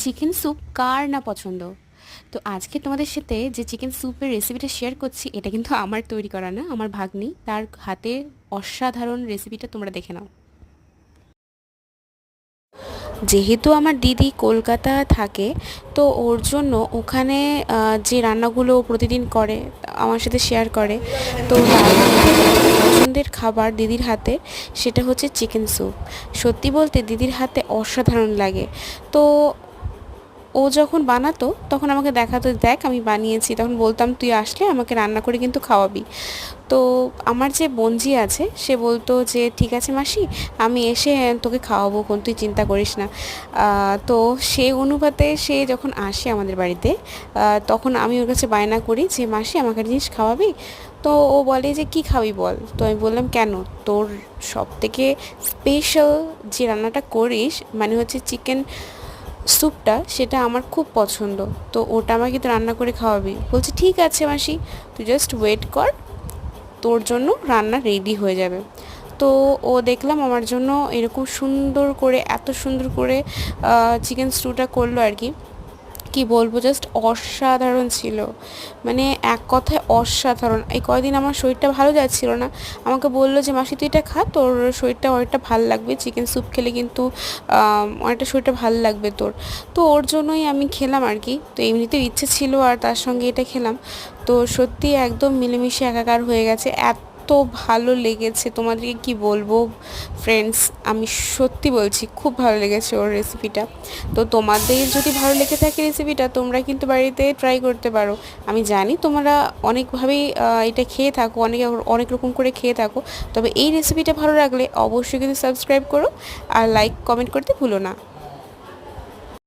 Chicken soup কার না পছন্দ। তো আজকে তোমাদের সাথে যে চিকেন স্যুপের রেসিপিটা শেয়ার করছি এটা কিন্তু আমার তৈরি করা না, আমার ভাগ্নি, তার হাতে অসাধারণ রেসিপিটা তোমরা দেখে নাও। যেহেতু আমার দিদি কলকাতা থাকে, তো ওর জন্য ওখানে যে রান্নাগুলো ও প্রতিদিন করে আমার সাথে শেয়ার করে, তো তার মধ্যে পছন্দের খাবার দিদির হাতে সেটা হচ্ছে চিকেন স্যুপ। সত্যি বলতে দিদির হাতে অসাধারণ লাগে। তো ও যখন বানাতো তখন আমাকে দেখাতো, দেখ আমি বানিয়েছি, তখন বলতাম তুই আসলে আমাকে রান্না করে কিন্তু খাওয়াবি। তো আমার যে বোনঝি আছে সে বলতো যে ঠিক আছে মাসি, আমি এসে তোকে খাওয়াবো, কোন তুই চিন্তা করিস না। তো সেই অনুপাতে সে যখন আসে আমাদের বাড়িতে, তখন আমি ওর কাছে বায়না করি যে মাসি আমাকে একটা জিনিস খাওয়াবি। তো ও বলে যে কি খাবি বল। তো আমি বললাম কেন, তোর সব থেকে স্পেশাল যে রান্নাটা করিস মানে হচ্ছে চিকেন স্যুপটা, সেটা আমার খুব পছন্দ, তো ওটা আমাকে তো রান্না করে খাওয়াবি। বলছে ঠিক আছে মাসি, তুই জাস্ট ওয়েট কর, তোর জন্য রান্না রেডি হয়ে যাবে। তো ও দেখলাম আমার জন্য এরকম সুন্দর করে, এত সুন্দর করে চিকেন স্টুটা করলো আর কি। কি বলবো, জাস্ট অসাধারণ ছিল, মানে এক কথায় অসাধারণ। এই কয়দিন আমার শরীরটা ভালো যাচ্ছিল না, আমাকে বললো যে মাসি তুই এটা খা, তোর শরীরটা অনেকটা ভালো লাগবে, চিকেন স্যুপ খেলে কিন্তু অনেকটা শরীরটা ভালো লাগবে তোর। তো ওর জন্যই আমি খেলাম আর কি। তো এমনিতেও ইচ্ছে ছিল আর তার সঙ্গে এটা খেলাম। তো সত্যি একদম মিলেমিশে একাকার হয়ে গেছে, এত ভালো লেগেছে তোমাদেরকে কি বলবো ফ্রেন্ডস, আমি সত্যি বলছি খুব ভালো লেগেছে ওর রেসিপিটা। তো তোমাদের যদি ভালো লেগে থাকে রেসিপিটা, তোমরা কিন্তু বাড়িতে ট্রাই করতে পারো। আমি জানি তোমরা অনেকভাবেই এটা খেয়ে থাকো, অনেক অনেক রকম করে খেয়ে থাকো, তবে এই রেসিপিটা ভালো লাগলে অবশ্যই কিন্তু সাবস্ক্রাইব করো আর লাইক কমেন্ট করতে ভুলো না।